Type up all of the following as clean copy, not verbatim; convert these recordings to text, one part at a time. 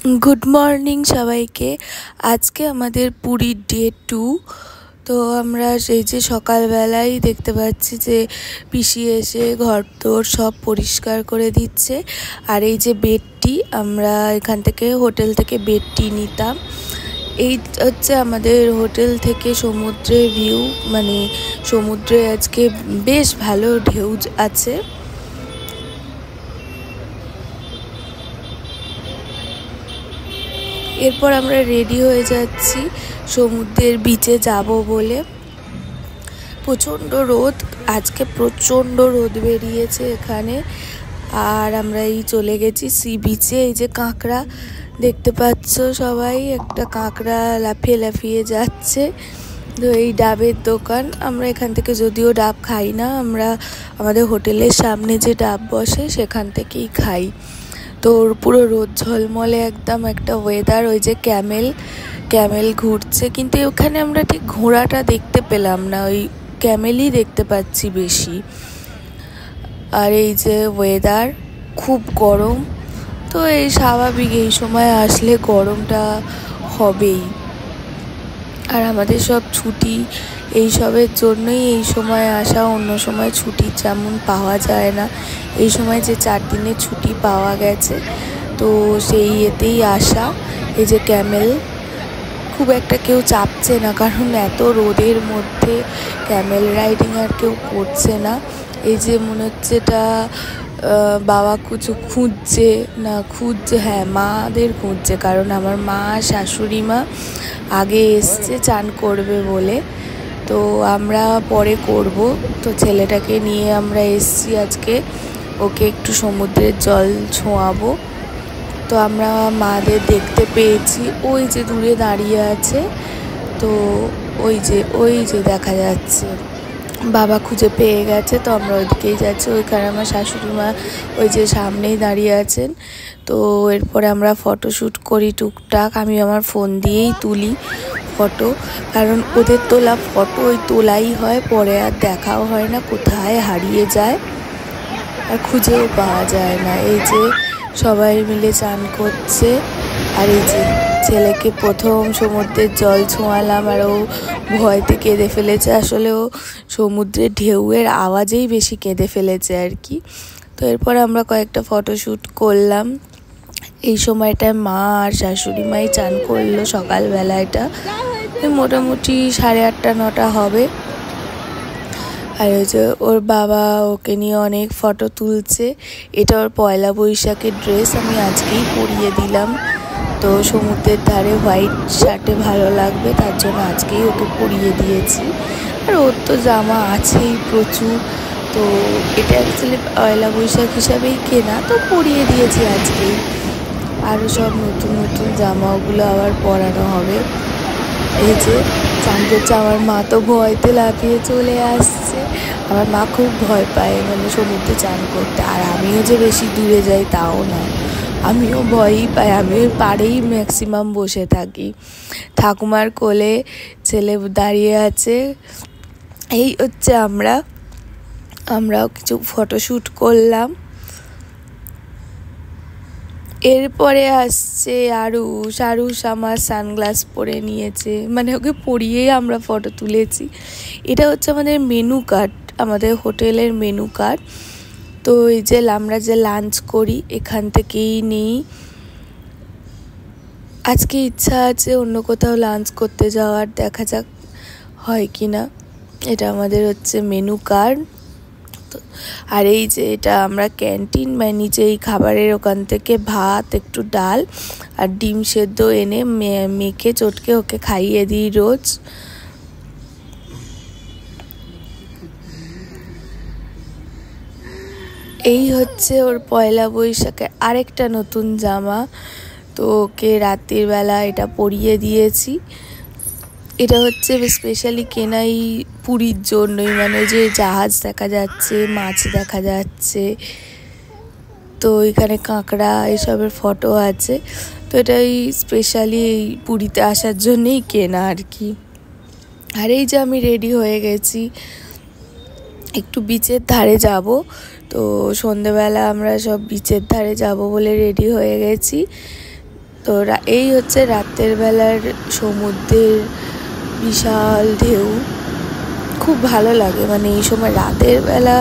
Good morning सबाइके। आज के आमादेर पुरी डे 2। तो आमरा सेई जे सकाल बेलाई देखते पाচ্ছি যে পিসি এসে ঘরদোর সব পরিষ্কার করে দিচ্ছে। আর এই যে বেডটি আমরা এখান থেকে হোটেল থেকে বেডটি নিতাম। এই হচ্ছে আমাদের হোটেল থেকে সমুদ্রের ভিউ, মানে সমুদ্রে আজকে বেশ ভালো ঢেউ আছে। এরপর আমরা রেডি হয়ে যাচ্ছি সমুদ্রের বিচে যাব বলে। প্রচণ্ড রোদ, আজকে প্রচণ্ড রোদ বেরিয়েছে এখানে। আর আমরা এই চলে গেছি সি বিচে। এই যে কাঁকড়া দেখতে পাচ্ছ সবাই, একটা কাঁকড়া লাফিয়ে লাফিয়ে যাচ্ছে। তো এই ডাবের দোকান, আমরা এখান থেকে যদিও ডাব খাই না, আমরা আমাদের হোটেলের সামনে যে ডাব বসে সেখান থেকেই খাই। তো পুরো রোদ ঝলমলে একদম একটা ওয়েদার। ওই যে ক্যামেল ঘুরছে, কিন্তু ওখানে আমরা ঠিক ঘোড়াটা দেখতে পেলাম না, ওই ক্যামেলই দেখতে পাচ্ছি বেশি। আর এই যে ওয়েদার খুব গরম, তো এই স্বাভাবিক এই সময় আসলে গরমটা হবেই। আর আমাদের সব ছুটি এই সবের জন্যই এই সময় আসা, অন্য সময় ছুটি যেমন পাওয়া যায় না। এই সময় যে 4 দিনের ছুটি পাওয়া গেছে, তো সেই এতেই আসা। এই যে ক্যামেল খুব একটা কেউ চাপছে না, কারণ এত রোদের মধ্যে ক্যামেল রাইডিং আর কেউ করছে না। এই যে মনে হচ্ছে এটা বাবা কিছু খুঁজছে, হ্যাঁ মাদের খুঁজছে, কারণ আমার মা শাশুড়ি মা আগে এসছে চান করবে বলে, তো আমরা পরে করব। তো ছেলেটাকে নিয়ে আমরা এসছি আজকে, ওকে একটু সমুদ্রের জল ছোঁয়াবো। তো আমরা মাদের দেখতে পেয়েছি, ওই যে দূরে দাঁড়িয়ে আছে। তো ওই যে দেখা যাচ্ছে বাবা খুঁজে পেয়ে গেছে, তো আমরা ওইদিকেই যাচ্ছি। ওইখানে আমার শাশুড়ি মা ওই যে সামনেই দাঁড়িয়ে আছেন। তো এরপরে আমরা ফটোশ্যুট করি টুকটাক, আমি আমার ফোন দিয়েই তুলি ফটো, কারণ ওদের তোলা ফটো ওই তোলাই হয়, পরে আর দেখাও হয় না, কোথায় হারিয়ে যায় আর খুঁজেও পাওয়া যায় না। এই যে সবাই মিলে চান করছে, আর এই যে ছেলেকে প্রথম সমুদ্রের জল ছোঁয়ালাম, আর ও ভয়তে কেঁদে ফেলেছে। আসলে ও সমুদ্রের ঢেউয়ের আওয়াজেই বেশি কেঁদে ফেলেছে আর কি। তো এরপর আমরা কয়েকটা ফটোশ্যুট করলাম। এই সময়টায় মা আর শাশুড়ি মাই চান করলো সকালবেলা, এটা মোটামুটি 8:30 9টা হবে। আর ওই যে ওর বাবা ওকে নিয়ে অনেক ফটো তুলছে। এটা ওর পয়লা বৈশাখের ড্রেস, আমি আজকেই পরিয়ে দিলাম। তো সমুদ্রের ধারে হোয়াইট শার্টে ভালো লাগবে, তার জন্য আজকেই ওকে পরিয়ে দিয়েছি। আর ওর তো জামা আছেই প্রচুর, তো এটা অ্যাকচুয়ালি পয়লা বৈশাখ হিসাবেই কেনা, তো পরিয়ে দিয়েছি আজকেই। আরও সব নতুন নতুন জামা, ওগুলো আবার পরানো হবে। এই যে চান করছে, আমার মা তো ভয়তে লাফিয়ে চলে আসছে। আমার মা খুব ভয় পায় মানে সমুদ্রে চান করতে, আর আমিও যে বেশি দূরে যাই তাও না, আমিও ভয়ই পাই। আমি ওই পাড়েই ম্যাক্সিমাম বসে থাকি। ঠাকুমার কোলে ছেলে দাঁড়িয়ে আছে। এই হচ্ছে আমরাও কিছু ফটোশ্যুট করলাম। এরপরে আসছে আরুষ আমার সানগ্লাস পরে নিয়েছে, মানে ওকে পরিয়েই আমরা ফটো তুলেছি। এটা হচ্ছে আমাদের মেনু কার্ড, আমাদের হোটেলের মেনু কার্ড। তো এই যে আমরা যে লাঞ্চ করি এখান থেকেই নিই। আজকে ইচ্ছা আছে অন্য কোথাও লাঞ্চ করতে যাওয়ার, দেখা যাক হয় কি না। এটা আমাদের হচ্ছে মেনু কার্ড। আর এই যে এটা আমরা ক্যান্টিন, মানে নিচে এই খাবারের ওখান থেকে ভাত, একটু ডাল আর ডিম সেদ্ধ এনে মেখে চটকে ওকে খাইয়ে দিই রোজ। এই হচ্ছে ওর পয়লা বৈশাখে আরেকটা নতুন জামা, তো ওকে রাত্রির বেলা এটা পরিয়ে দিয়েছি। এটা হচ্ছে স্পেশালি কেনাই পুরীর জন্যই, মানে যে জাহাজ দেখা যাচ্ছে, মাছ দেখা যাচ্ছে, তো এখানে কাঁকড়া এসবের ফটো আছে। তো এটাই স্পেশালি এই পুরীতে আসার জন্যেই কেনা আর কি। আর এই যে আমি রেডি হয়ে গেছি, একটু বিচের ধারে যাব। তো সন্ধেবেলা আমরা সব বিচের ধারে যাব বলে রেডি হয়ে গেছি। তো এই হচ্ছে রাতের বেলার সমুদ্রের বিশাল ঢেউ। খুব ভালো লাগে, মানে এই সময় রাতের বেলা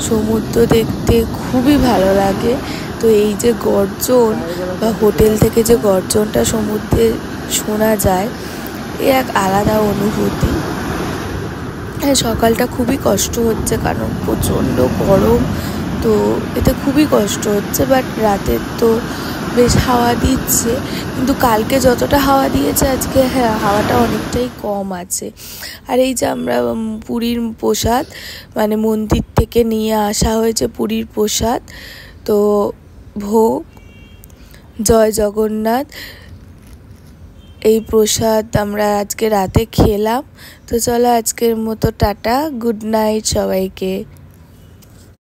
সমুদ্র দেখতে খুবই ভালো লাগে। তো এই যে গর্জন বা হোটেল থেকে যে গর্জনটা সমুদ্রে শোনা যায়, এ এক আলাদা অনুভূতি। সকালটা খুবই কষ্ট হচ্ছে কারণ প্রচণ্ড গরম, তো এতে খুবই কষ্ট হচ্ছে। বাট রাতের তো বেশ হাওয়া দিচ্ছে, কিন্তু কালকে যতটা হাওয়া দিয়েছে আজকে হ্যাঁ হাওয়াটা অনেকটাই কম আছে। আর এই যে আমরা পুরীর প্রসাদ, মানে মন্দির থেকে নিয়ে আসা হয়েছে পুরীর প্রসাদ, তো ভোগ, জয় জগন্নাথ, এই প্রসাদ আমরা আজকে রাতে খেলাম। তো চলো আজকের মতো টাটা, গুড নাইট সবাইকে।